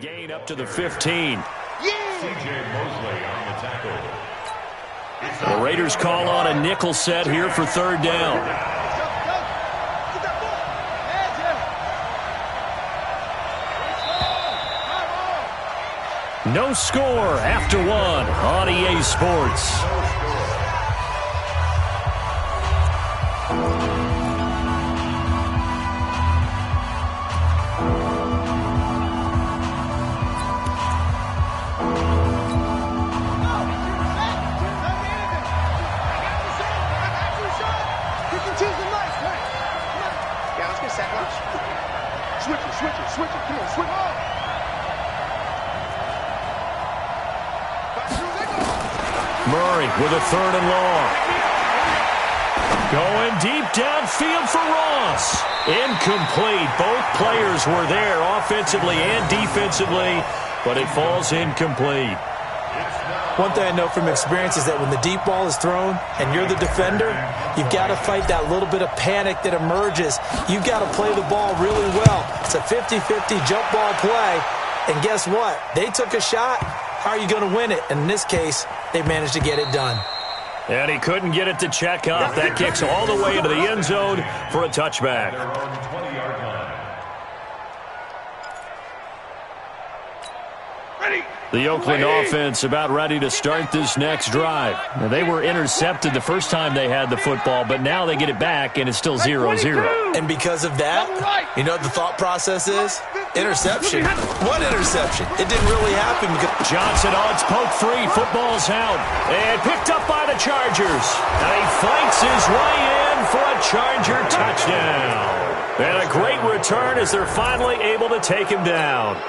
Gain up to the 15. The Raiders call on a nickel set here for third down. No score after one on EA Sports. Murray with a third and long. Going deep downfield for Ross. Incomplete. Both players were there offensively and defensively, but it falls incomplete. One thing I know from experience is that when the deep ball is thrown and you're the defender, you've got to fight that little bit of panic that emerges. You've got to play the ball really well. It's a 50-50 jump ball play, and guess what? They took a shot. How are you going to win it? And in this case, they managed to get it done. And he couldn't get it to check up. That kicks all the way into the end zone for a touchback. The Oakland offense about ready to start this next drive. Now, they were intercepted the first time they had the football, but now they get it back, and it's still 0-0. And because of that, you know what the thought process is? Interception. What interception? It didn't really happen. Because Johnson on its poke free. Football's out. And picked up by the Chargers. And he fights his way in for a Charger touchdown. And a great return as they're finally able to take him down.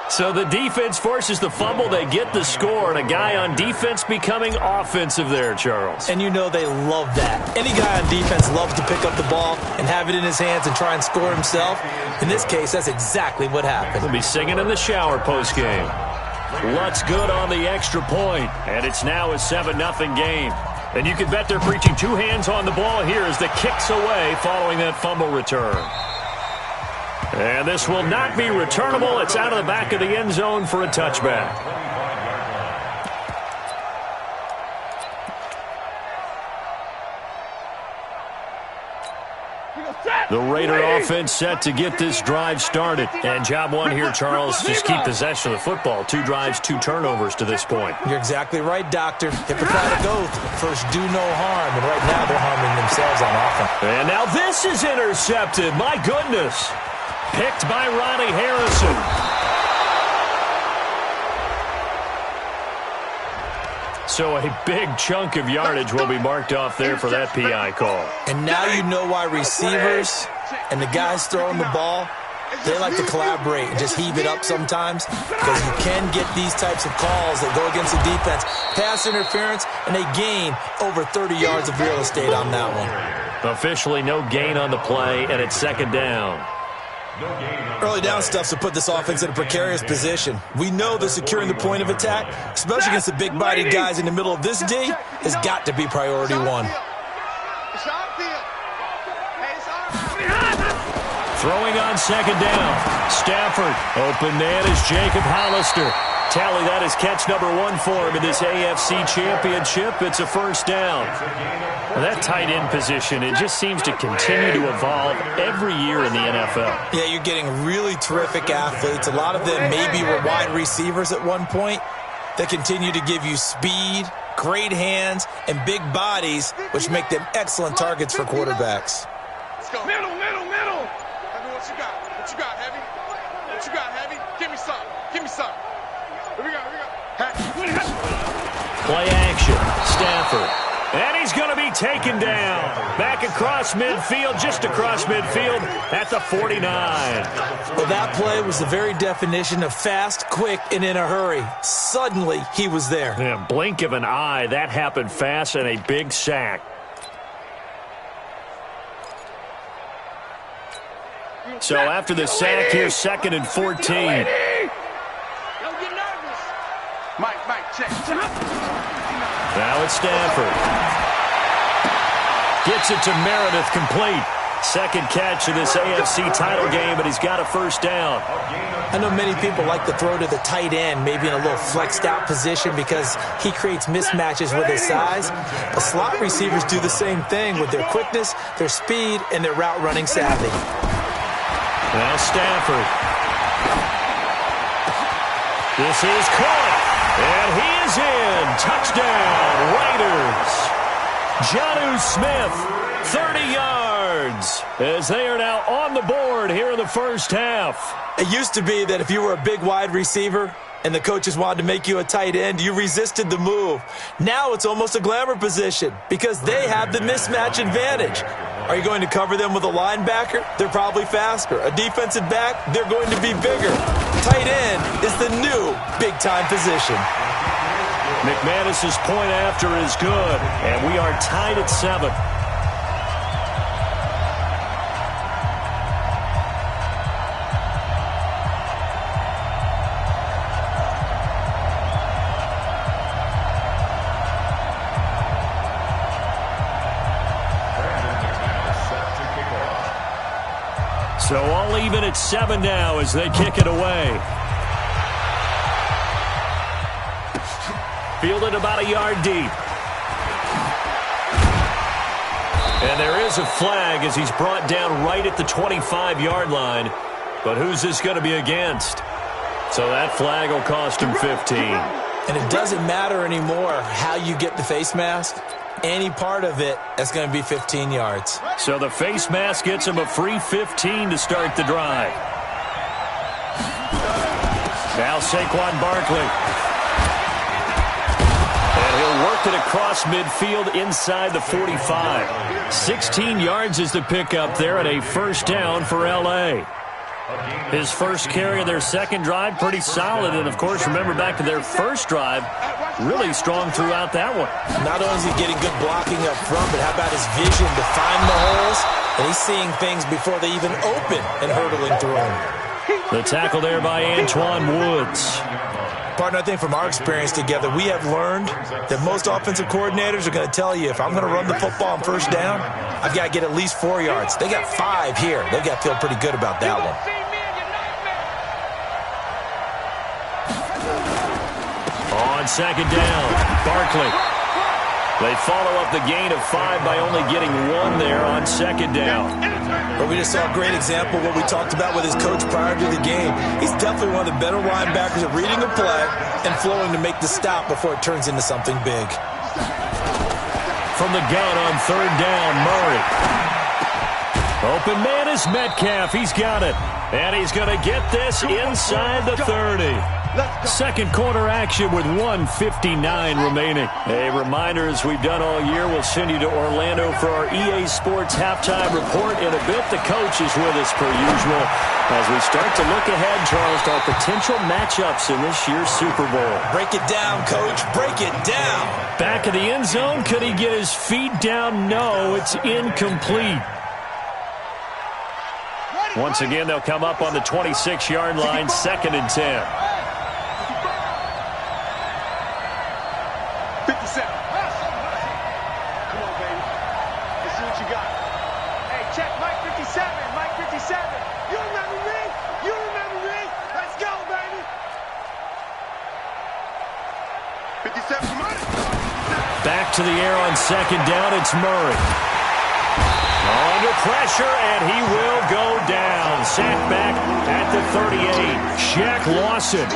So the defense forces the fumble. They get the score, and a guy on defense becoming offensive there, Charles. And you know they love that. Any guy on defense loves to pick up the ball and have it in his hands and try and score himself. In this case, that's exactly what happened. He'll be singing in the shower postgame. What's good on the extra point? And it's now a 7-0 game. And you can bet they're preaching two hands on the ball here as the kick's away following that fumble return. And this will not be returnable. It's out of the back of the end zone for a touchback. The Raider offense set to get this drive started. And job one here, Charles, just keep possession of the football. 2 drives, 2 turnovers to this point. You're exactly right, Doctor. Hippocratic oath. First, do no harm. And right now, they're harming themselves on offense. And now this is intercepted. My goodness. Picked by Ronnie Harrison. So a big chunk of yardage will be marked off there for that PI call. And now you know why receivers and the guys throwing the ball, they like to collaborate and just heave it up sometimes, because you can get these types of calls that go against the defense. Pass interference, and they gain over 30 yards of real estate on that one. Officially no gain on the play, and it's second down. Early down stuff to put this offense in a precarious position. We know that securing the point of attack, especially against the big-bodied guys in the middle of this D, has got to be priority one. Throwing on second down. Stafford. Open man is Jacob Hollister. Tally, that is catch number 1 for him in this AFC Championship. It's a first down. Well, that tight end position, it just seems to continue to evolve every year in the NFL. Yeah, you're getting really terrific athletes. A lot of them maybe were wide receivers at one point. They continue to give you speed, great hands, and big bodies, which make them excellent targets for quarterbacks. Let's go. Middle. Heavy, what you got? What you got, Heavy? What you got, Heavy? Give me some. Here we go. Play action. Stafford. And he's going to be taken down. Back across midfield, just across midfield at the 49. Well, that play was the very definition of fast, quick, and in a hurry. Suddenly, he was there. Yeah, blink of an eye. That happened fast and a big sack. So after the sack, here's 2nd and 14. Mike, check. Now it's Stafford. Gets it to Meredith, complete. Second catch of this AFC title game, but he's got a first down. I know many people like to throw to the tight end, maybe in a little flexed out position because he creates mismatches with his size. But slot receivers do the same thing with their quickness, their speed, and their route running savvy. Now Stafford. This is caught, and he is in. Touchdown, Raiders. Jonnu Smith, 30 yards, as they are now on the board here in the first half. It used to be that if you were a big wide receiver and the coaches wanted to make you a tight end, you resisted the move. Now it's almost a glamour position because they have the mismatch advantage. Are you going to cover them with a linebacker? They're probably faster. A defensive back? They're going to be bigger. Tight end is the new big-time position. McManus's point after is good, and we are tied at 7. So all even at 7 now as they kick it away. Fielded about a yard deep. And there is a flag as he's brought down right at the 25-yard line. But who's this going to be against? So that flag will cost him 15. And it doesn't matter anymore how you get the face mask. Any part of it, that's going to be 15 yards. So the face mask gets him a free 15 to start the drive. Now Saquon Barkley. And he'll work it across midfield inside the 45. 16 yards is the pickup there and a first down for L.A. His first carry of their second drive, pretty solid. And, of course, remember back to their first drive, really strong throughout that one. Not only is he getting good blocking up front, but how about his vision to find the holes? And he's seeing things before they even open and hurdling through them. The tackle there by Antoine Woods. Partner, I think from our experience together, we have learned that most offensive coordinators are going to tell you, if I'm going to run the football on first down, I've got to get at least 4 yards. They got 5 here. They've got to feel pretty good about that one. On second down, Barkley. They follow up the gain of 5 by only getting 1 there on second down. But we just saw a great example of what we talked about with his coach prior to the game. He's definitely one of the better linebackers at reading a play and flowing to make the stop before it turns into something big. From the gun on third down, Murray. Open man is Metcalf. He's got it. And he's going to get this inside the 30. Second quarter action with 1:59 remaining. A reminder, as we've done all year, we'll send you to Orlando for our EA Sports halftime report. In a bit, the coach is with us per usual as we start to look ahead, Charles, to our potential matchups in this year's Super Bowl. Break it down, Coach. Break it down. Back of the end zone. Could he get his feet down? No, it's incomplete. Once again, they'll come up on the 26-yard line, 2nd and 10. 57. Come on, baby. Let's see what you got. Hey, check Mike 57. Mike 57. You remember me? You remember me? Let's go, baby. 57 money. Back to the air on second down. It's Murray. Under pressure, and he will go down. Sacked back at the 38. Shaq Lawson.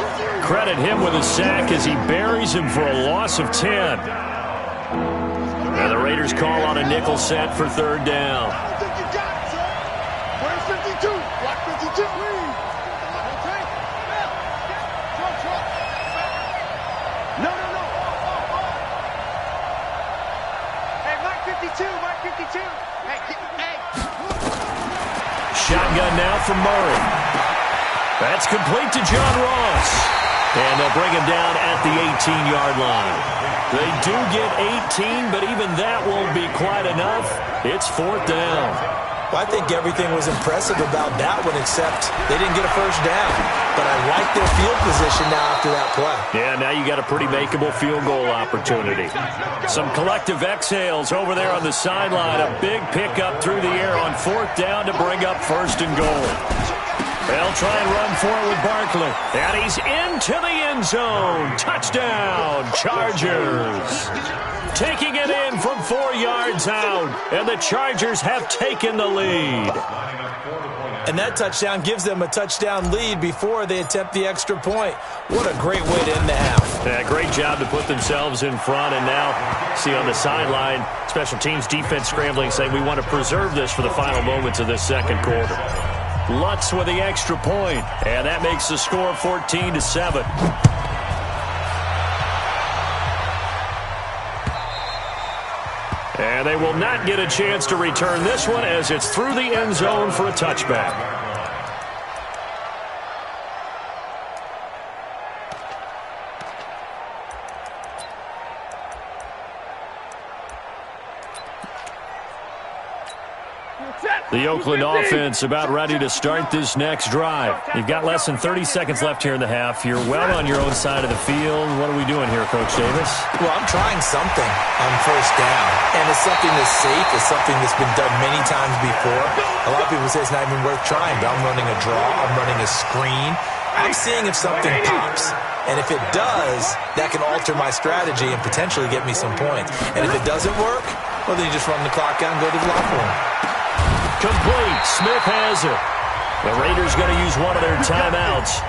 Credit him with a sack as he buries him for a loss of 10. And the Raiders call on a nickel set for third down. I don't think you got it, son. Where's 52? Block 52. Okay. No. Hey, Mike 52. Mike 52. Hey. Shotgun now from Murray. That's complete to John Ross. And they'll bring him down at the 18-yard line. They do get 18, but even that won't be quite enough. It's 4th down. Well, I think everything was impressive about that one, except they didn't get a first down. But I like their field position now after that play. Yeah, now you got a pretty makeable field goal opportunity. Some collective exhales over there on the sideline. A big pickup through the air on 4th down to bring up 1st and goal. They'll try and run for it with Barkley. And he's into the end zone. Touchdown, Chargers. Taking it in from 4 yards out. And the Chargers have taken the lead. And that touchdown gives them a touchdown lead before they attempt the extra point. What a great way to end the half. Yeah, great job to put themselves in front. And now, see on the sideline, special teams defense scrambling, saying we want to preserve this for the final moments of this second quarter. Lutz with the extra point, and that makes the score 14-7. And they will not get a chance to return this one as it's through the end zone for a touchback. The Oakland offense about ready to start this next drive. You've got less than 30 seconds left here in the half. You're well on your own side of the field. What are we doing here, Coach Davis? Well, I'm trying something on 1st down. And it's something that's safe. It's something that's been done many times before. A lot of people say it's not even worth trying, but I'm running a draw. I'm running a screen. I'm seeing if something pops. And if it does, that can alter my strategy and potentially get me some points. And if it doesn't work, well, then you just run the clock out and go to the locker room. Complete. Smith has it. The Raiders going to use one of their timeouts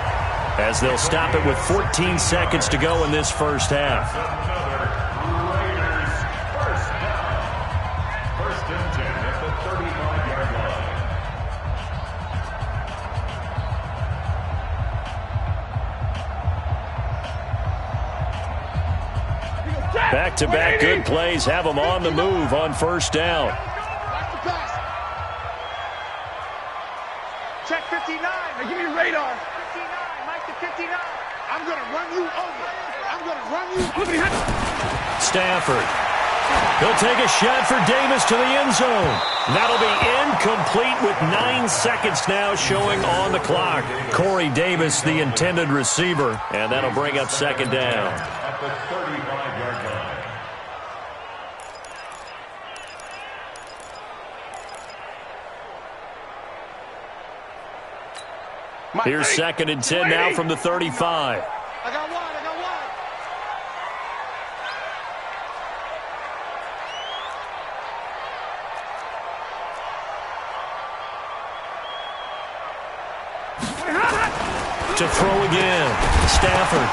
as they'll stop it with 14 seconds to go in this first half. First and 10 at the 35-yard line. Back-to-back good plays have them on the move on 1st down. Check 59. Now give me your radar. 59. Mike to 59. I'm going to run you over. I'm going to run you over. Stafford. He'll take a shot for Davis to the end zone. That'll be incomplete with 9 seconds now showing on the clock. Corey Davis, the intended receiver, and that'll bring up 2nd down. at the 35-yard line. Here's 2nd and 10 now from the 35. I got one. To throw again. Stafford.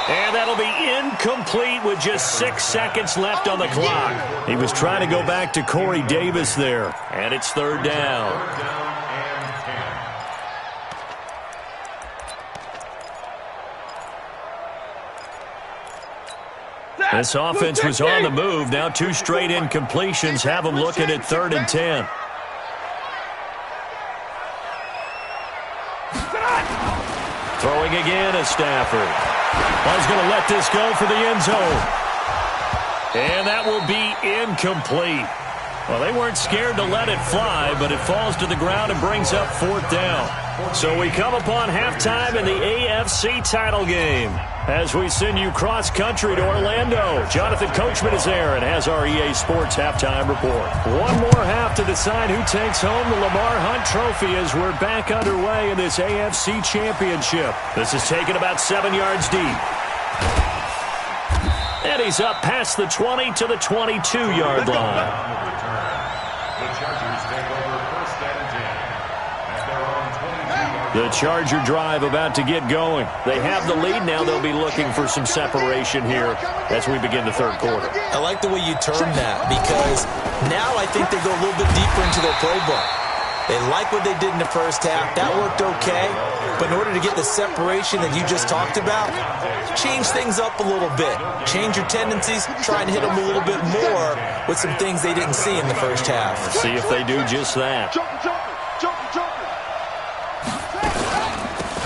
And that'll be incomplete with just 6 seconds left on the clock. He was trying to go back to Corey Davis there. And it's 3rd down. This offense was on the move. Now 2 straight incompletions have them looking at 3rd and 10. Throwing again is Stafford. He's going to let this go for the end zone. And that will be incomplete. Well, they weren't scared to let it fly, but it falls to the ground and brings up 4th down. So we come upon halftime in the AFC title game as we send you cross-country to Orlando. Jonathan Coachman is there and has our EA Sports halftime report. One more half to decide who takes home the Lamar Hunt Trophy as we're back underway in this AFC Championship. This is taken about 7 yards deep. And he's up past the 20 to the 22-yard line. The Charger drive about to get going. They have the lead now. They'll be looking for some separation here as we begin the 3rd quarter. I like the way you term that because now I think they go a little bit deeper into their playbook. They like what they did in the first half. That worked okay. But in order to get the separation that you just talked about, change things up a little bit. Change your tendencies. Try and hit them a little bit more with some things they didn't see in the first half. Let's see if they do just that.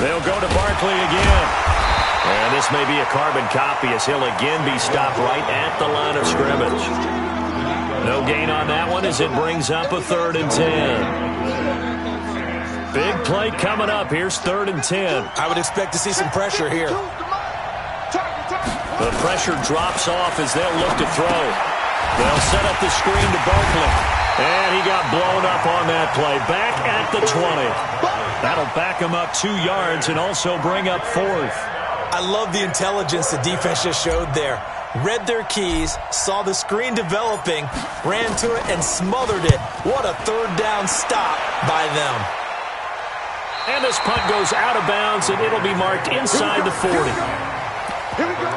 They'll go to Barkley again. And this may be a carbon copy as he'll again be stopped right at the line of scrimmage. No gain on that one as it brings up a 3rd and 10. Big play coming up. Here's 3rd and 10. I would expect to see some pressure here. The pressure drops off as they'll look to throw. They'll set up the screen to Barkley. And he got blown up on that play. Back at the 20. That'll back him up 2 yards and also bring up 4th. I love the intelligence the defense just showed there. Read their keys, saw the screen developing, ran to it, and smothered it. What a 3rd down stop by them. And this punt goes out of bounds, and it'll be marked inside the 40. Here we go.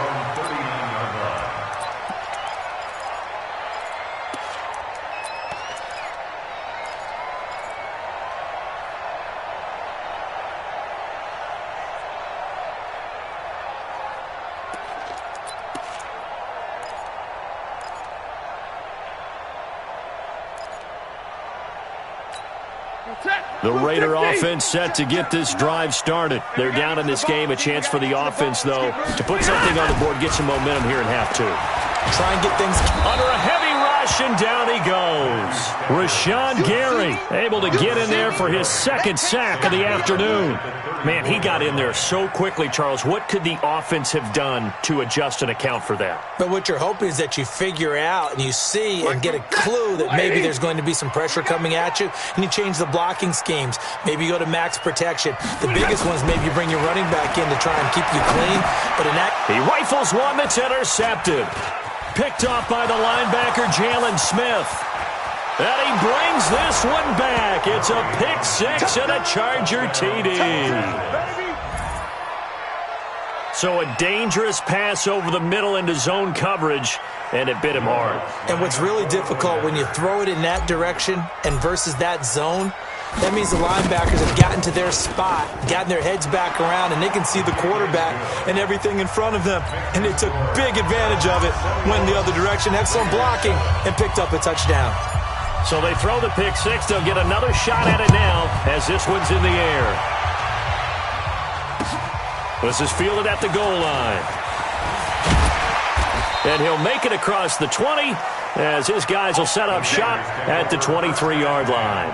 The Raider offense set to get this drive started. They're down in this game. A chance for the offense, though, to put something on the board, get some momentum here in half 2. Try and get things under a heavy rush, and down he goes. Rashawn Gary able to get in there for his 2nd sack of the afternoon. Man, he got in there so quickly, Charles. What could the offense have done to adjust and account for that? But what you're hoping is that you figure out and you see and get a clue that maybe there's going to be some pressure coming at you, and you change the blocking schemes. Maybe you go to max protection. The biggest one is maybe you bring your running back in to try and keep you clean. But in that, he rifles one that's intercepted. Picked off by the linebacker, Jalen Smith. And he brings this one back. It's a pick 6 and a Charger TD. So a dangerous pass over the middle into zone coverage, and it bit him hard. And what's really difficult when you throw it in that direction and versus that zone, that means the linebackers have gotten to their spot, gotten their heads back around, and they can see the quarterback and everything in front of them. And they took big advantage of it, went the other direction, had some blocking, and picked up a touchdown. So they throw the pick 6. They'll get another shot at it now as this one's in the air. This is fielded at the goal line. And he'll make it across the 20 as his guys will set up shop at the 23-yard line.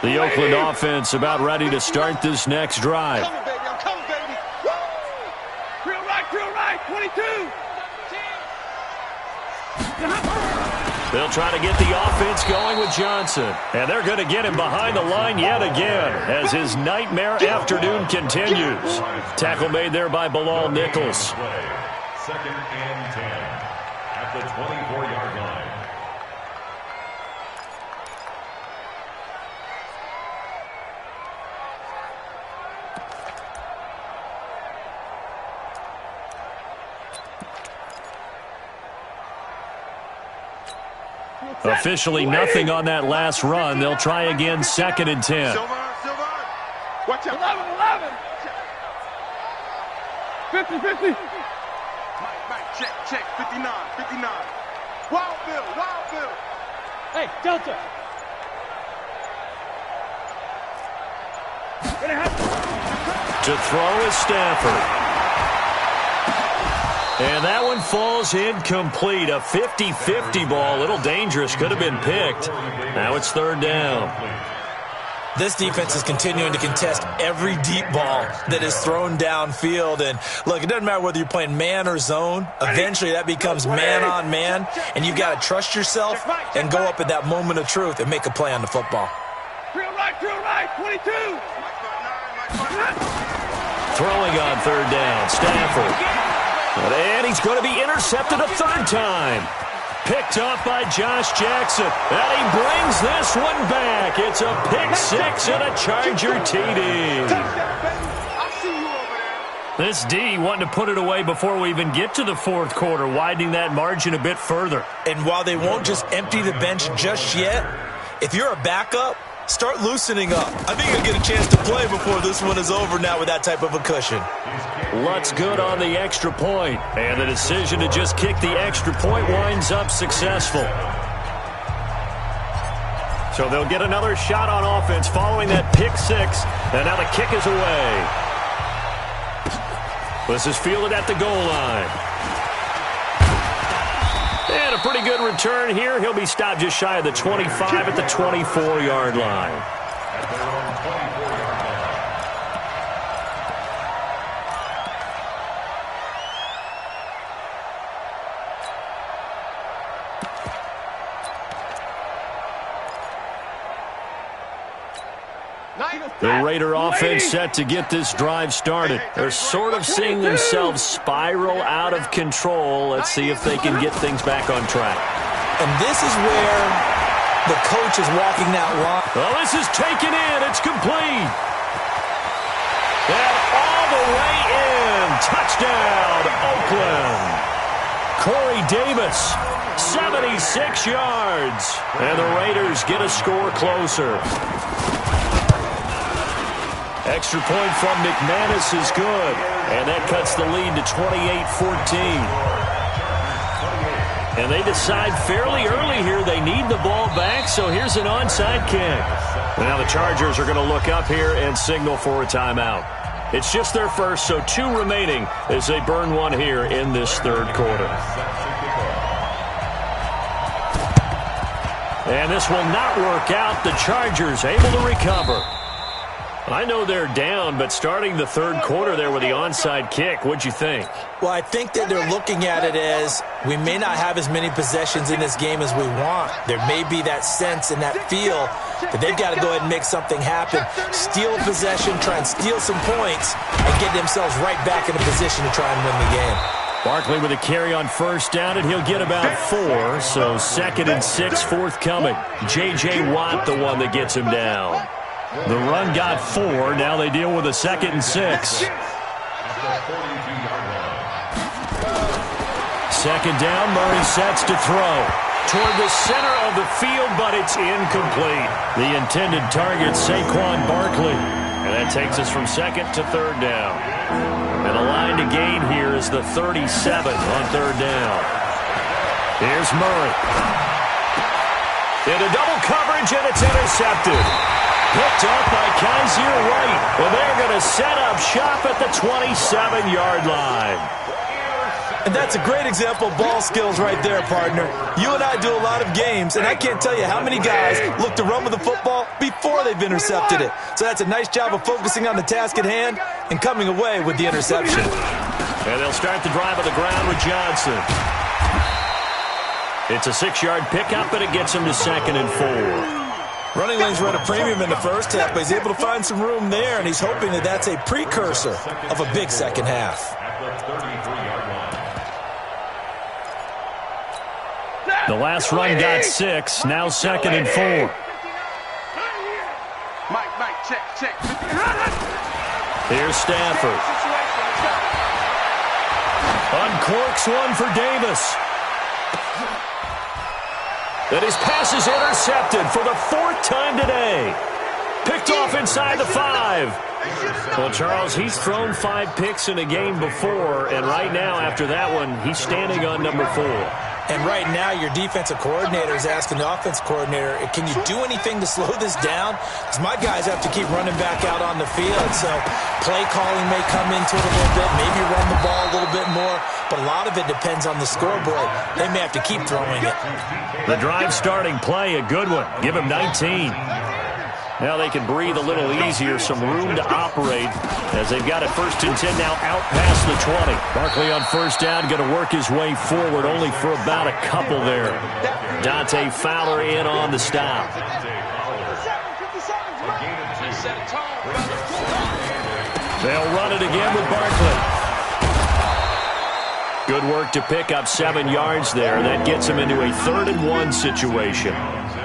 The Oakland offense about ready to start this next drive. Come on, baby. I'm coming, baby. Woo! Drill right, 22. They'll try to get the offense going with Johnson. And they're going to get him behind the line yet again as his nightmare afternoon continues. Tackle made there by Bilal Nichols. 2nd and 10 at the 24-yard line. Officially nothing on that last run. They'll try again 2nd and 10. Silver. Watch out. 11. 50. Mike, check. 59. Wild Bill. Hey, Delta. To throw is Stafford. And that one falls incomplete. A 50-50 ball. A little dangerous. Could have been picked. Now it's 3rd down. This defense is continuing to contest every deep ball that is thrown downfield. And, look, it doesn't matter whether you're playing man or zone. Eventually that becomes man on man. And you've got to trust yourself and go up at that moment of truth and make a play on the football. Drill right, 22. Throwing on 3rd down. Stafford. And he's going to be intercepted a 3rd time. Picked off by Josh Jackson. And he brings this one back. It's a pick 6 and a Charger TD. This D wanting to put it away before we even get to the 4th quarter, widening that margin a bit further. And while they won't just empty the bench just yet, if you're a backup, start loosening up. I think you'll get a chance to play before this one is over now with that type of a cushion. Lutz good on the extra point, and the decision to just kick the extra point winds up successful. So they'll get another shot on offense following that pick 6, and now the kick is away. This is fielded at the goal line. And a pretty good return here. He'll be stopped just shy of the 25 at the 24-yard line. The Raider offense set to get this drive started. They're sort of seeing themselves spiral out of control. Let's see if they can get things back on track. And this is where the coach is walking that line. Well, this is taken in. It's complete. And all the way in. Touchdown, Oakland. Corey Davis, 76 yards. And the Raiders get a score closer. Extra point from McManus is good, and that cuts the lead to 28-14. And they decide fairly early here they need the ball back, so here's an onside kick. Now the Chargers are going to look up here and signal for a timeout. It's just their first, so 2 remaining as they burn one here in this third quarter. And this will not work out. The Chargers able to recover. I know they're down, but starting the third quarter there with the onside kick, what'd you think? Well, I think that they're looking at it as we may not have as many possessions in this game as we want. There may be that sense and that feel that they've got to go ahead and make something happen. Steal a possession, try and steal some points, and get themselves right back in a position to try and win the game. Barkley with a carry on first down, and he'll get about 4, so 2nd and 6 forthcoming. J.J. Watt, the one that gets him down. The run got 4. Now they deal with a 2nd and 6. Second down, Murray sets to throw. Toward the center of the field, but it's incomplete. The intended target, Saquon Barkley. And that takes us from 2nd to 3rd down. And the line to gain here is the 37 on 3rd down. Here's Murray. Into double coverage, and it's intercepted. Picked up by Kaiser White. Well, they're going to set up shop at the 27-yard line. And that's a great example of ball skills right there, partner. You and I do a lot of games, and I can't tell you how many guys look to run with the football before they've intercepted it. So that's a nice job of focusing on the task at hand and coming away with the interception. And they'll start the drive on the ground with Johnson. It's a 6-yard pickup, and it gets him to 2nd and 4. Running lanes were at a premium in the first half, but he's able to find some room there, and he's hoping that that's a precursor of a big second half. The last run got 6, now 2nd and 4. Mike, check. Here's Stafford. Uncorks one for Davis. And his pass is intercepted for the 4th time today. Picked off inside the 5. Well, Charles, he's thrown 5 picks in a game before, and right now, after that one, he's standing on number 4. And right now, your defensive coordinator is asking the offense coordinator, can you do anything to slow this down? Because my guys have to keep running back out on the field. So play calling may come into it a little bit, maybe run the ball a little bit more. But a lot of it depends on the scoreboard. They may have to keep throwing it. The drive starting play, a good one. Give him 19. Now they can breathe a little easier, some room to operate as they've got it 1st and 10 now out past the 20. Barkley on first down, going to work his way forward only for about a couple there. Dante Fowler in on the stop. They'll run it again with Barkley. Good work to pick up 7 yards there. That gets him into a 3rd and 1 situation.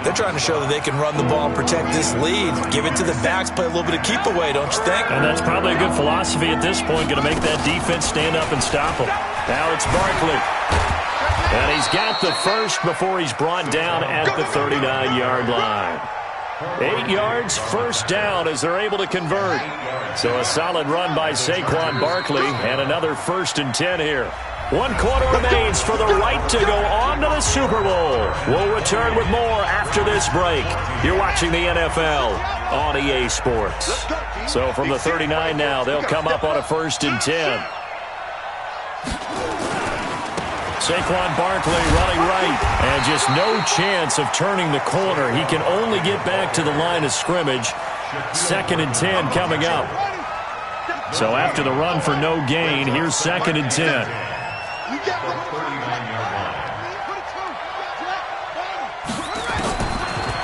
They're trying to show that they can run the ball and protect this lead. Give it to the backs, play a little bit of keep away, don't you think? And that's probably a good philosophy at this point, going to make that defense stand up and stop them. Now it's Barkley. And he's got the first before he's brought down at the 39-yard line. 8 yards, first down as they're able to convert. So a solid run by Saquon Barkley and another 1st and 10 here. 1 quarter remains for the right to go on to the Super Bowl. We'll return with more after this break. You're watching the NFL on EA Sports. So from the 39 now, they'll come up on a 1st and 10. Saquon Barkley running right, and just no chance of turning the corner. He can only get back to the line of scrimmage. 2nd and 10 coming up. So after the run for no gain, here's 2nd and 10.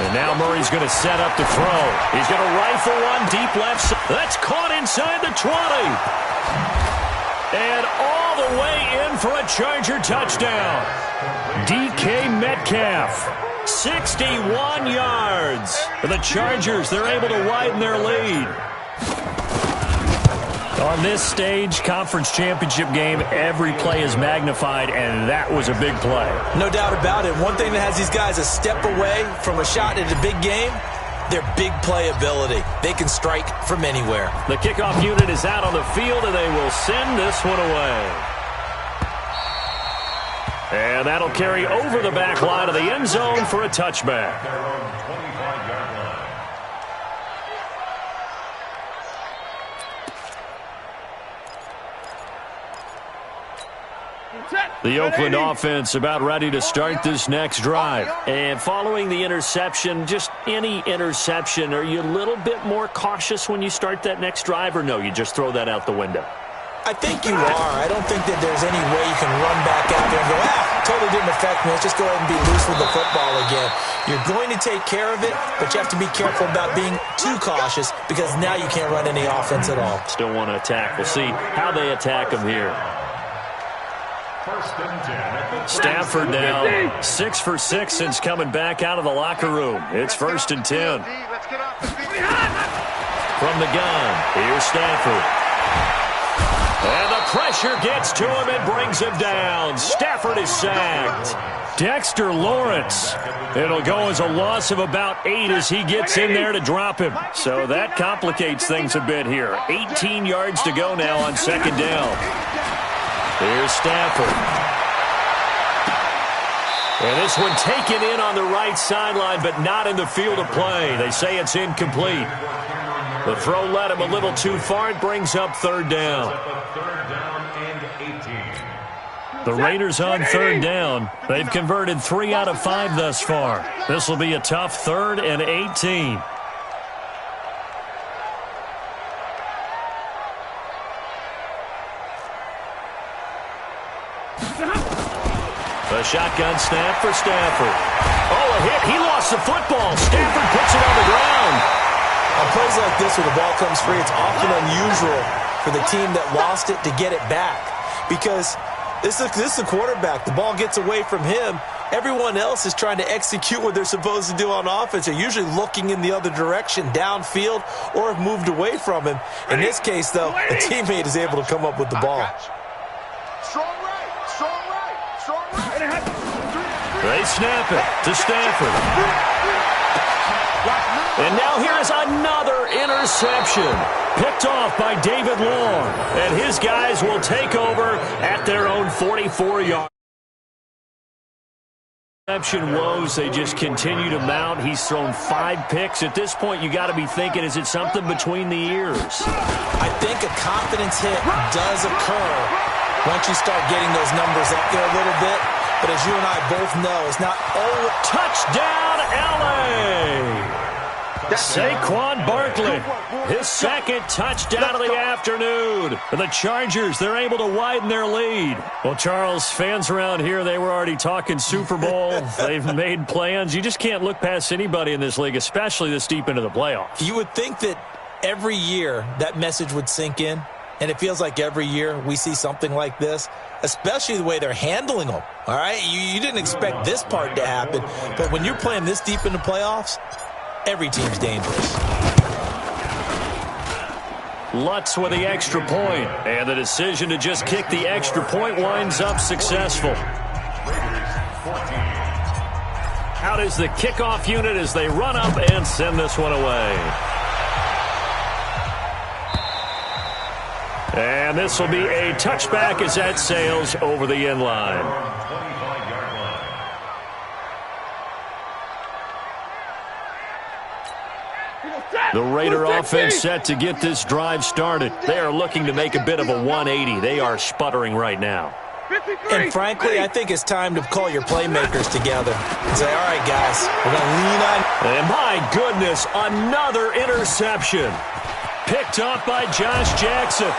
And now Murray's going to set up to throw. He's going to rifle one deep left side. That's caught inside the 20. And all the way in for a Charger touchdown. DK Metcalf, 61 yards. For the Chargers, they're able to widen their lead. On this stage, conference championship game, every play is magnified, and that was a big play. No doubt about it. One thing that has these guys a step away from a shot at a big game, their big play ability. They can strike from anywhere. The kickoff unit is out on the field, and they will send this one away. And that'll carry over the back line of the end zone for a touchback. The Oakland offense about ready to start this next drive. And following the interception, just any interception, are you a little bit more cautious when you start that next drive, or no, you just throw that out the window? I think you are. I don't think that there's any way you can run back out there and go, totally didn't affect me. Let's just go ahead and be loose with the football again. You're going to take care of it, but you have to be careful about being too cautious because now you can't run any offense at all. Still want to attack. We'll see how they attack them here. Stafford now 6 for 6 since coming back out of the locker room. It's 1st and 10. From the gun, here's Stafford. And the pressure gets to him and brings him down. Stafford is sacked. Dexter Lawrence. It'll go as a loss of about 8 as he gets in there to drop him. So that complicates things a bit here. 18 yards to go now on 2nd down. Here's Stafford. And this one taken in on the right sideline, but not in the field of play. They say it's incomplete. The throw led him a little too far. It brings up 3rd down. The Raiders on 3rd down. They've converted 3 out of 5 thus far. This will be a tough 3rd and 18. A shotgun snap for Stafford. Oh, a hit. He lost the football. Stafford puts it on the ground. On plays like this where the ball comes free, it's often unusual for the team that lost it to get it back. Because this is the quarterback. The ball gets away from him. Everyone else is trying to execute what they're supposed to do on offense. They're usually looking in the other direction, downfield, or have moved away from him. In this case, though, a teammate is able to come up with the ball. They snap it to Stafford. And now here's another interception. Picked off by David Long. And his guys will take over at their own 44-yard. Interception woes, they just continue to mount. He's thrown 5 picks. At this point, you got to be thinking, is it something between the ears? I think a confidence hit does occur once you start getting those numbers up there a little bit. But as you and I both know, it's not always. Touchdown, L.A. Saquon Barkley, his 2nd touchdown of the afternoon. And the Chargers, they're able to widen their lead. Well, Charles, fans around here, they were already talking Super Bowl. They've made plans. You just can't look past anybody in this league, especially this deep into the playoffs. You would think that every year that message would sink in. And it feels like every year we see something like this, especially the way they're handling them. All right? You didn't expect this part to happen. But when you're playing this deep in the playoffs, every team's dangerous. Lutz with the extra point. And the decision to just kick the extra point winds up successful. Out is the kickoff unit as they run up and send this one away. And this will be a touchback as that sails over the end line. The Raider offense set to get this drive started. They are looking to make a bit of a 180. They are sputtering right now. And frankly, I think it's time to call your playmakers together and say, all right, guys, we're going to lean on. And my goodness, another interception. Picked off by Josh Jackson.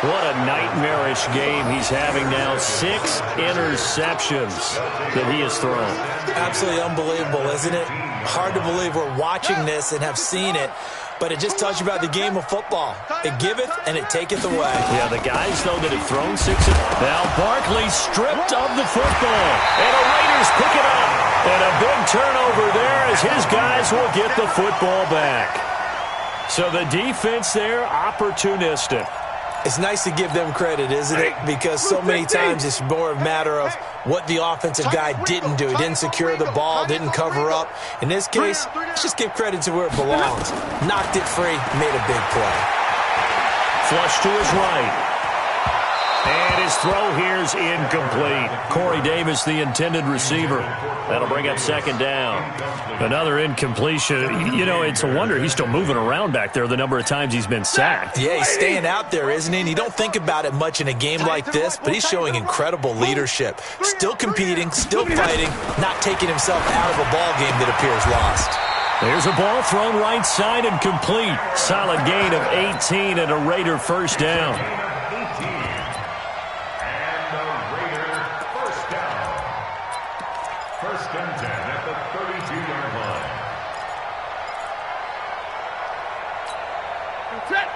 What a nightmarish game he's having now. 6 interceptions that he has thrown. Absolutely unbelievable, isn't it? Hard to believe we're watching this and have seen it. But it just tells you about the game of football. It giveth and it taketh away. Yeah, the guys, though, that have thrown 6. Now Barkley stripped of the football. And the Raiders pick it up. And a big turnover there as his guys will get the football back. So the defense there, opportunistic. It's nice to give them credit, isn't it? Because so many times it's more a matter of what the offensive guy didn't do. He didn't secure the ball, didn't cover up. In this case, let's just give credit to where it belongs. Knocked it free, made a big play. Flush to his right. And his throw here's incomplete. Corey Davis, the intended receiver. That'll bring up second down. Another incompletion. You know, it's a wonder he's still moving around back there the number of times he's been sacked. Yeah, he's staying out there, isn't he? And you don't think about it much in a game like this, but he's showing incredible leadership. Still competing, still fighting, not taking himself out of a ball game that appears lost. There's a ball thrown right side and complete. Solid gain of 18 and a Raider first down.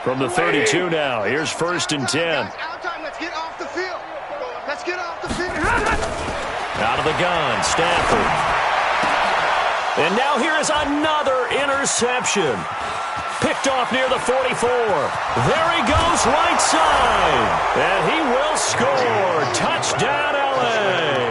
From the 32 now, here's 1st and 10. Let's get off the field. Let's get off the field. Out of the gun, Stafford. And now here is another interception. Picked off near the 44. There he goes, right side. And he will score. Touchdown, L.A.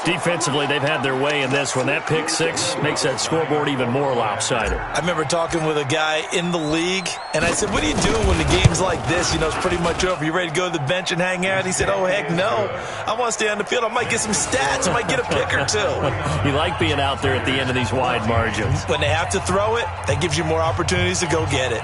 Defensively, they've had their way in this one. That pick 6 makes that scoreboard even more lopsided. I remember talking with a guy in the league, and I said, what are you doing when the game's like this? You know, it's pretty much over. You ready to go to the bench and hang out? He said, oh, heck no. I want to stay on the field. I might get some stats. I might get a pick or 2. You like being out there at the end of these wide margins. When they have to throw it, that gives you more opportunities to go get it.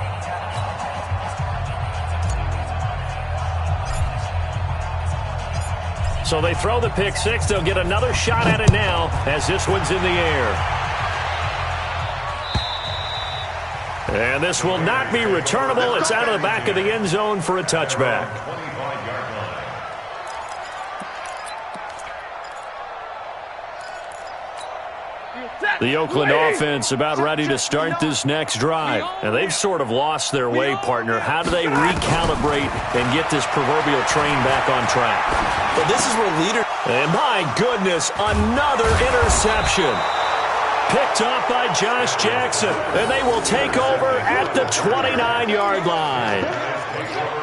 So they throw the pick 6. They'll get another shot at it now as this one's in the air. And this will not be returnable. It's out of the back of the end zone for a touchback. The Oakland offense about ready to start this next drive. And they've sort of lost their way, partner. How do they recalibrate and get this proverbial train back on track? But this is where leader... And my goodness, another interception. Picked off by Josh Jackson. And they will take over at the 29-yard line.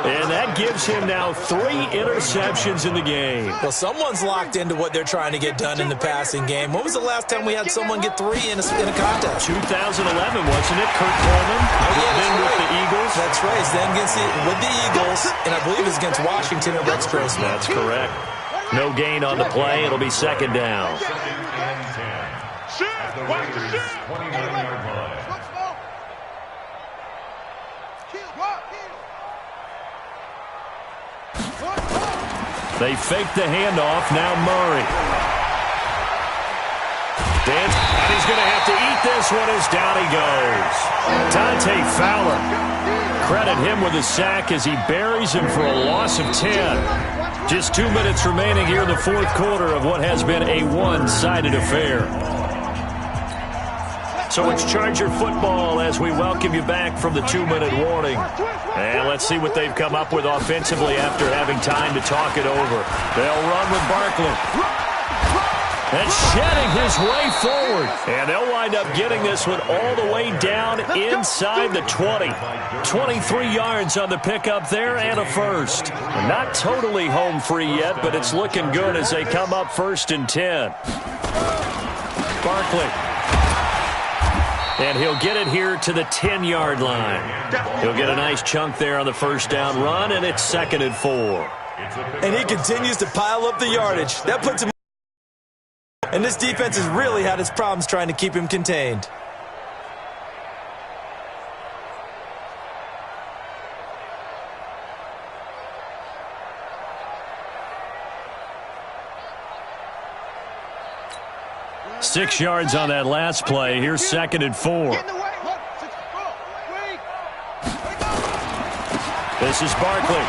And that gives him now 3 interceptions in the game. Well, someone's locked into what they're trying to get done in the passing game. When was the last time we had someone get 3 in a contest? 2011, wasn't it? Kurt Coleman. Then with the Eagles. That's right. It's then with the Eagles, and I believe it's against Washington and Rex Grossman. That's correct. No gain on the play. It'll be second down. Second and 10. At the Raiders' 29-yard line. They fake the handoff. Now Murray. And he's going to have to eat this one as down he goes. Dante Fowler. Credit him with a sack as he buries him for a loss of 10. Just 2 minutes remaining here in the fourth quarter of what has been a one-sided affair. So it's Charger football as we welcome you back from the 2-minute warning. And let's see what they've come up with offensively after having time to talk it over. They'll run with Barkley. And shedding his way forward. And they'll wind up getting this one all the way down inside the 20. 23 yards on the pickup there and a first. Not totally home free yet, but it's looking good as they come up 1st and 10. Barkley. And he'll get it here to the 10-yard line. He'll get a nice chunk there on the first down run, and it's 2nd and 4. And he continues to pile up the yardage. That puts him... And this defense has really had its problems trying to keep him contained. 6 yards on that last play. Here's 2nd and 4. This is Barkley.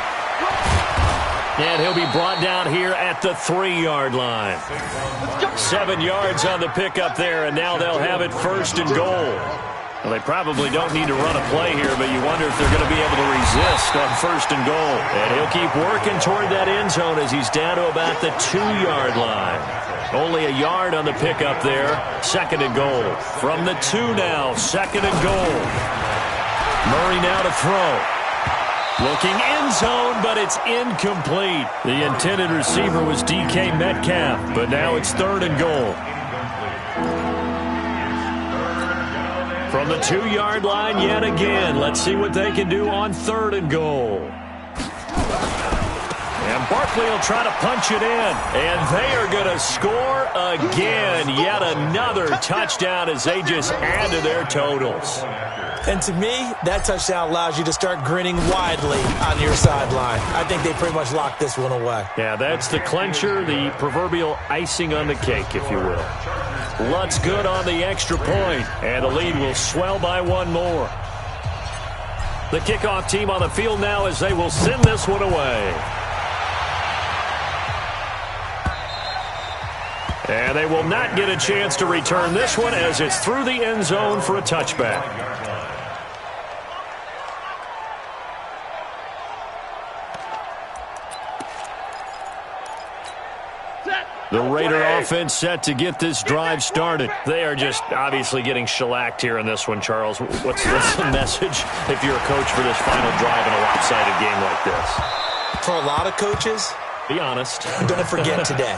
And he'll be brought down here at the 3-yard line. 7 yards on the pickup there, and now they'll have it 1st and goal. Well, they probably don't need to run a play here, but you wonder if they're going to be able to resist on 1st and goal. And he'll keep working toward that end zone as he's down to about the 2-yard line. Only a yard on the pickup there. 2nd and goal. From the 2 now, 2nd and goal. Murray now to throw. Looking end zone, but it's incomplete. The intended receiver was DK Metcalf, but now it's 3rd and goal. From the 2-yard line yet again. Let's see what they can do on 3rd and goal. And Barkley will try to punch it in. And they are going to score again. Yet another touchdown as they just add to their totals. And to me, that touchdown allows you to start grinning widely on your sideline. I think they pretty much locked this one away. Yeah, that's the clincher, the proverbial icing on the cake, if you will. Lutz good on the extra point, and the lead will swell by 1 more. The kickoff team on the field now as they will send this one away. And they will not get a chance to return this one as it's through the end zone for a touchback. The Raider offense set to get this drive started. They are just obviously getting shellacked here in this one, Charles. What's the message if you're a coach for this final drive in a lopsided game like this? For a lot of coaches, be honest. Don't forget today.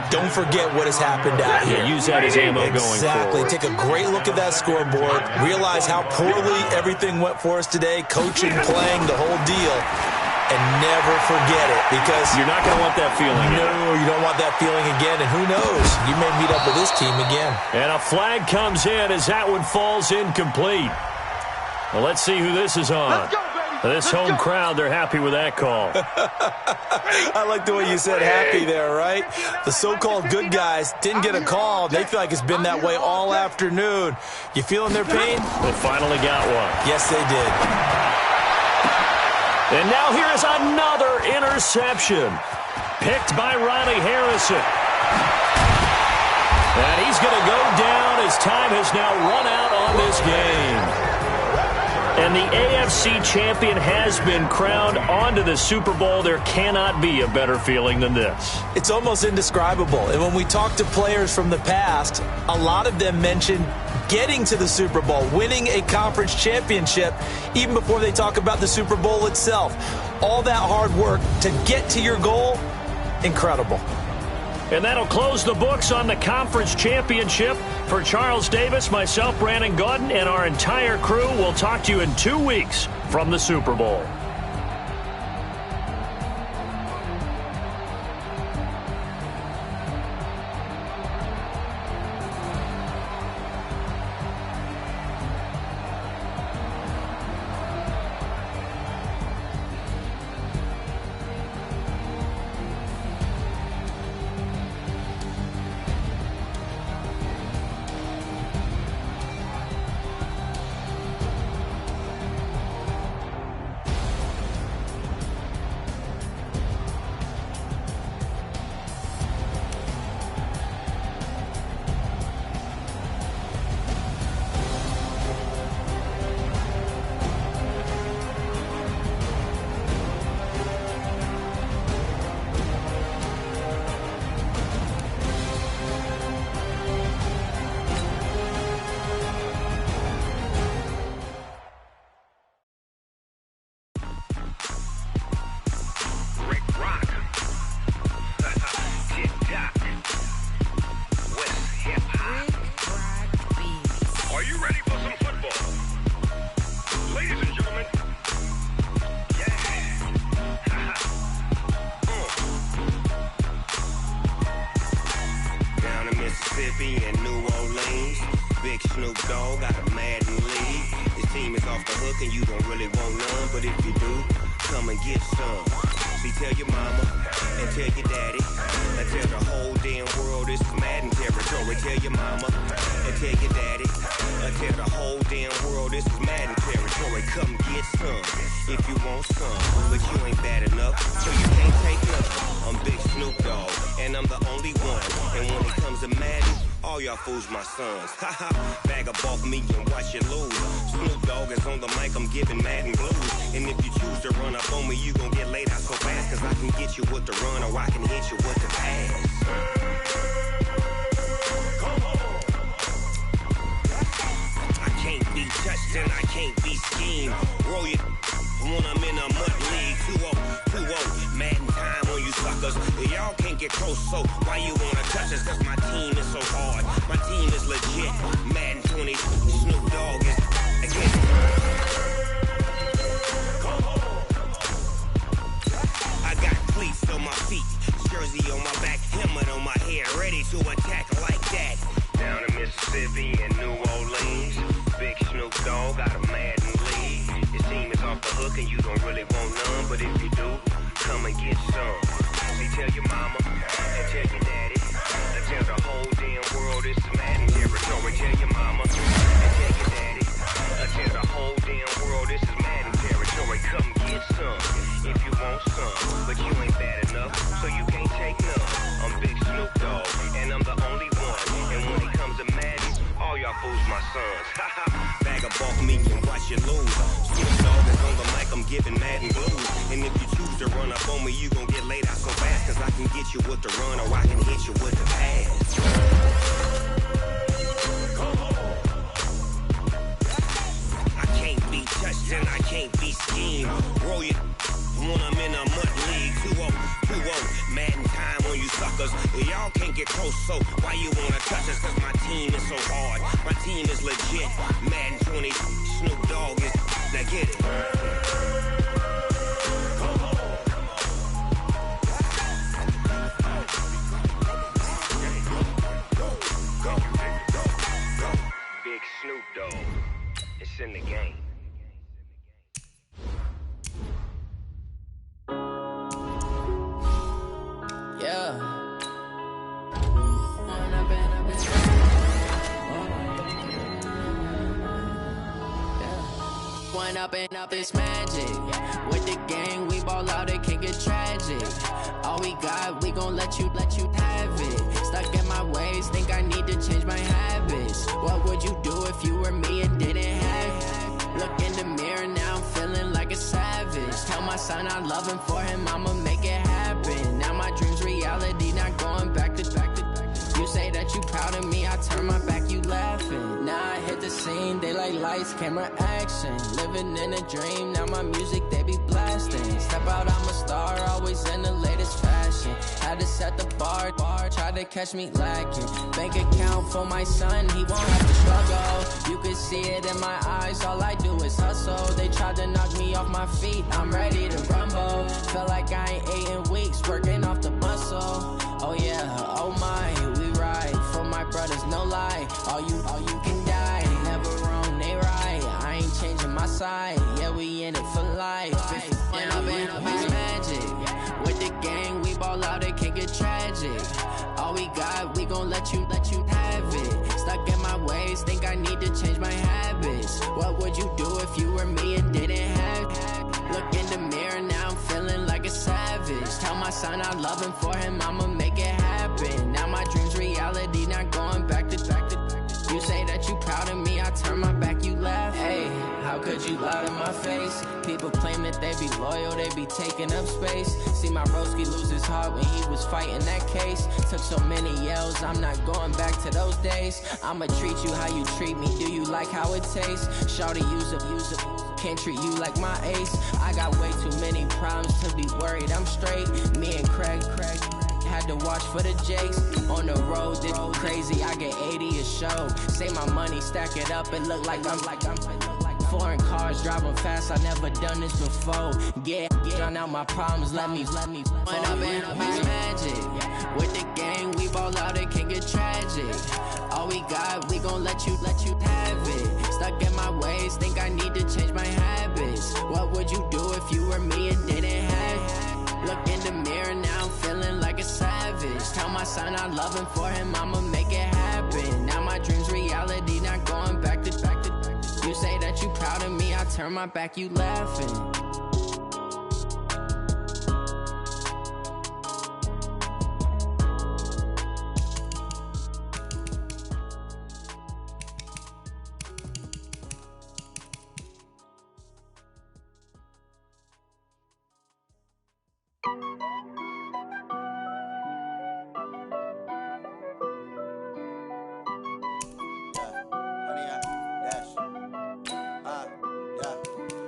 Don't forget what has happened out here. Yeah, use that as ammo going forward. Exactly. Take a great look at that scoreboard. Realize how poorly everything went for us today. Coaching, playing, the whole deal. And never forget it, because you're not going to want that feeling again. No, you don't want that feeling again, and who knows? You may meet up with this team again. And a flag comes in as that one falls incomplete. Well, let's see who this is on. Let's go, baby. This home crowd, they're happy with that call. I like the way you said happy there, right? The so-called good guys didn't get a call. They feel like it's been that way all afternoon. You feeling their pain? They finally got one. Yes, they did. And now here is another interception. Picked by Ronnie Harrison. And he's going to go down as time has now run out on this game. And the AFC champion has been crowned onto the Super Bowl. There cannot be a better feeling than this. It's almost indescribable. And when we talk to players from the past, a lot of them mention getting to the Super Bowl, winning a conference championship, even before they talk about the Super Bowl itself. All that hard work to get to your goal, incredible. And that'll close the books on the conference championship. For Charles Davis, myself, Brandon Gaudin, and our entire crew, we'll talk to you in 2 weeks from the Super Bowl. Mississippi and New Orleans. Big Snoop Dogg got a Madden league. This team is off the hook and you don't really want none, but if you do, come and get some. See, tell your mama and tell your daddy. And tell the whole damn world this is Madden territory. Tell your mama and tell your daddy. And tell the whole damn world this is Madden territory. Come get some if you want some. But you ain't bad enough, so you can't take none. I'm Big Snoop Dogg, and I'm the only one. And when it comes to Madden, all y'all fools my sons. Haha, bag up off me and watch you lose. Snoop Dogg is on the mic, I'm giving Madden blues. And if you choose to run up on me, you gon' get laid out so fast. Cause I can get you with the run or I can hit you with the pass. I can't be touched and I can't be schemed. Roll you when I'm in a mud league. 2-0, Madden time on you suckers. Y'all can't get close, so why you wanna touch us? Cause my team is so hard. My team is legit. Madden 20, Snoop Dogg is again. I got cleats on my feet, jersey on my back, helmet on my head, ready to attack like that. Down in Mississippi and New Orleans, Big Snoop Dogg got a Madden league. Your team is off the hook and you don't really want none, but if you do, come and get some. See, tell your mama and tell your daddy, and tell the whole damn world this is Madden territory. Tell your mama and tell your daddy, and tell the whole damn world this is Madden territory. Come get some if you want some, but you ain't bad enough, so you can't take none. I'm Big Snoop Dogg, and I'm the only one. And when it comes to Madden, all y'all fools my sons. Haha, bag up off me and watch you lose. Snoop Dogg is on the mic, I'm giving Madden blues. And if you choose to run up on me, you gon' get laid out so fast. Cause I can get you with the run or I can hit you with the pass. I can't be touched and I can't be schemed. Roll you when I'm in a mud league. 2-0, Madden time on you suckers. Y'all can't get close, so why you wanna touch us? Cause my team is so hard. My team is legit. Madden 20, Snoop Dogg is, now get it. Big Snoop Dogg, it's in the game. Yeah. One up and up, it's magic. With the gang, we ball out, it can get tragic. All we got, we gon' let you have it. Stuck in my ways, think I need to change my habits. What would you do if you were me and didn't have it? Look in the mirror, now I'm feeling like a savage. Tell my son I love him, for him I'ma make it happen. Now my dream's reality, not going back to. You say that you proud of me, I turn my back, you laughing. Now I hit the scene, they like lights, camera, action. Living in a dream, now my music, they be blasting. Step out, I'm a star, always in the latest fashion. Had to set the bar, try to catch me lacking. Bank account for my son, he won't have to struggle. You can see it in my eyes, all I do is hustle. They tried to knock me off my feet, I'm ready to rumble. Feel like I ain't ate in weeks, working off the muscle. Oh yeah, oh my, we ride for my brothers, no lie. All you can die, never wrong, they right. I ain't changing my side, yeah, we in it for life. When up and up, it's magic. With the gang, we ball out, it can get tragic. All we got, we gon' let you have it. Stuck in my ways, think I need to change my habits. What would you do if you were me and didn't have it? Look in the mirror, now I'm feeling like a savage. Tell my son I love him, for him I'ma make it happen. Now my dream's reality, not going back to. You say that you proud of me, I turn my back, you laugh. Hey, how could you lie to my face? People claim that they be loyal, they be taking up space. See my broski lose his heart when he was fighting that case. Took so many yells, I'm not going back to those days. I'ma treat you how you treat me, do you like how it tastes? Shawty, use it. Can't treat you like my ace. I got way too many problems to be worried, I'm straight. Me and Craig had to watch for the Jakes. On the road, this crazy, I get 80 a show. Say my money, stack it up, and look like I'm foreign cars, driving fast, I never done this before. Get on out my problems, let me When up and up, it's magic. With the gang, we ball out, it can get tragic. All we got, we gon' let you have it. Stuck in my ways, think I need to change my habits. What would you do if you were me and didn't have it? Look sign I'm loving for him, I'ma make it happen. Now my dream's reality, not going back to. You say that you proud of me, I turn my back, you laughing.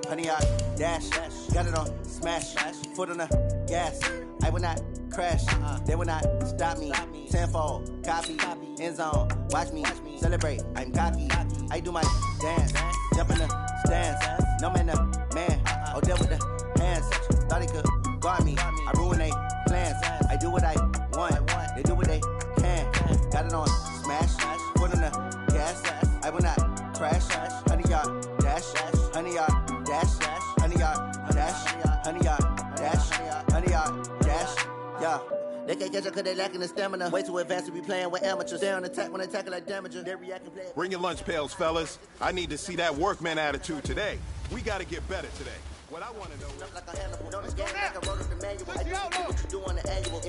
Honey, I dash, got it on smash, foot on the gas. I will not crash, they will not stop me. Tenfold, copy, end zone, watch me celebrate. I'm cocky, I do my dance, jump in the stands. No man, the man, oh, deal with the hands. Thought he could guard me, I ruin they plans. I do what I want, they do what they can. Got it on smash, foot on the gas. I will not crash, honey, y'all dash, honey, y'all dash, honey, y'all dash, honey, y'all dash, honey, y'all dash, yeah. They can't catch up cause they lacking the stamina. Way too advanced to be playing with amateurs. Stay on attack when they tackle like damager. They react and play. Bring your lunch pails, fellas. I need to see that workman attitude today. We gotta get better today. What I wanna know is... Like a Hannibal. Don't game like I wrote up the manual. I do what you do on the annual.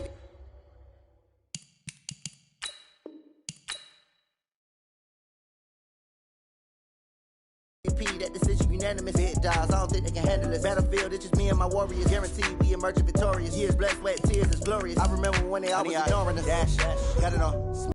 That decision unanimous. Big dogs, I don't think they can handle it. Battlefield, it's just me and my warriors. Guaranteed we emerging victorious. Years, blood, sweat, tears, it's glorious. I remember when they always ignoring us. Dash, got it on.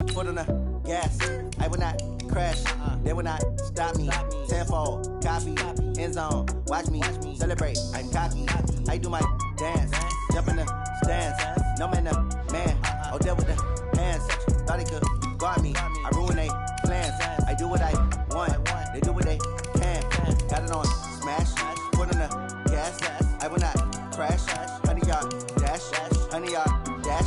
Foot on the gas. I will not crash. They will not stop me. Tenfold, copy, end zone. Watch me celebrate. I'm cocky. I do my dance. Jump in the stands. No man, the man. Oh, deal with the hands. Thought he could guard me. I ruin they plans. I do what I want. They do what they can. Got it on smash. Foot on the gas. I will not crash. Honey, y'all dash. Honey, y'all dash.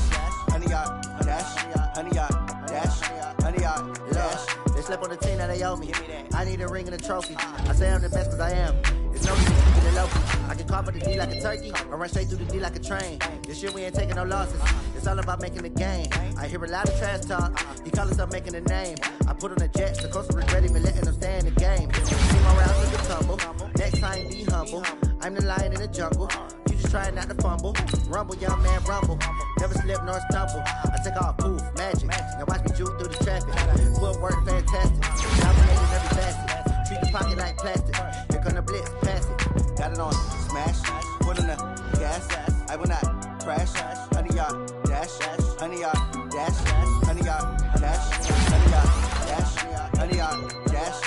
Honey, y'all dash. Honey, y'all dash. Honey, y'all dash. They slept on the team that they owe me. I need a ring and a trophy. I say I'm the best cause I am. It's no need to keep it low. I can carve for the D like a turkey or run straight through the D like a train. This year we ain't taking no losses. It's all about making the game. I hear a lot of trash talk. He call himself making a name. I put on the jets. The coast regretting me letting them stay in the game. See my rounds with the tumble. Next time be humble. I'm the lion in the jungle. You just trying not to fumble. Rumble, young man, rumble. Never slip nor stumble. I take off, poof, magic. Now watch me juke through the traffic. Footwork fantastic. Dominating every facet. Treat the pocket like plastic. Here come the blitz, pass it. Got it on smash. Foot on the gas. I will not crash. Honey, y'all dash. Honey, y'all dash. Honey, y'all dash. Honey, y'all dash. Honey, y'all dash.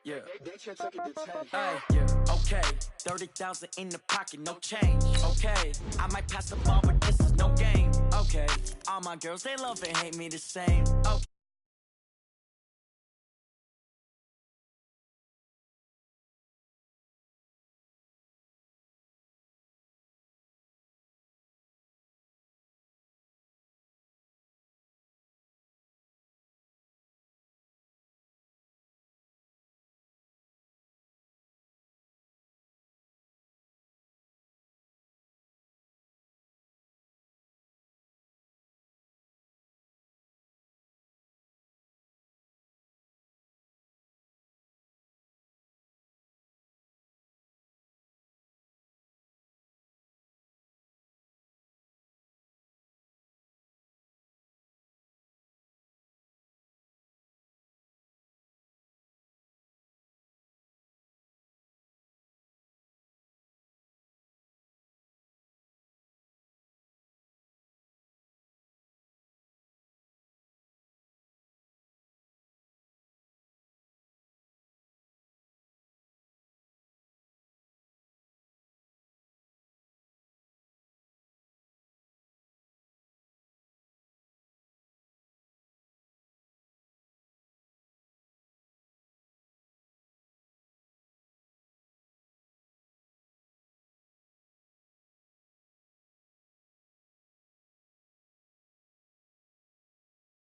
Yeah. Hey, yeah. Okay. 30,000 in the pocket, no change. Okay. I might pass the ball, but this is no game. Okay. All my girls, they love and hate me the same. Okay.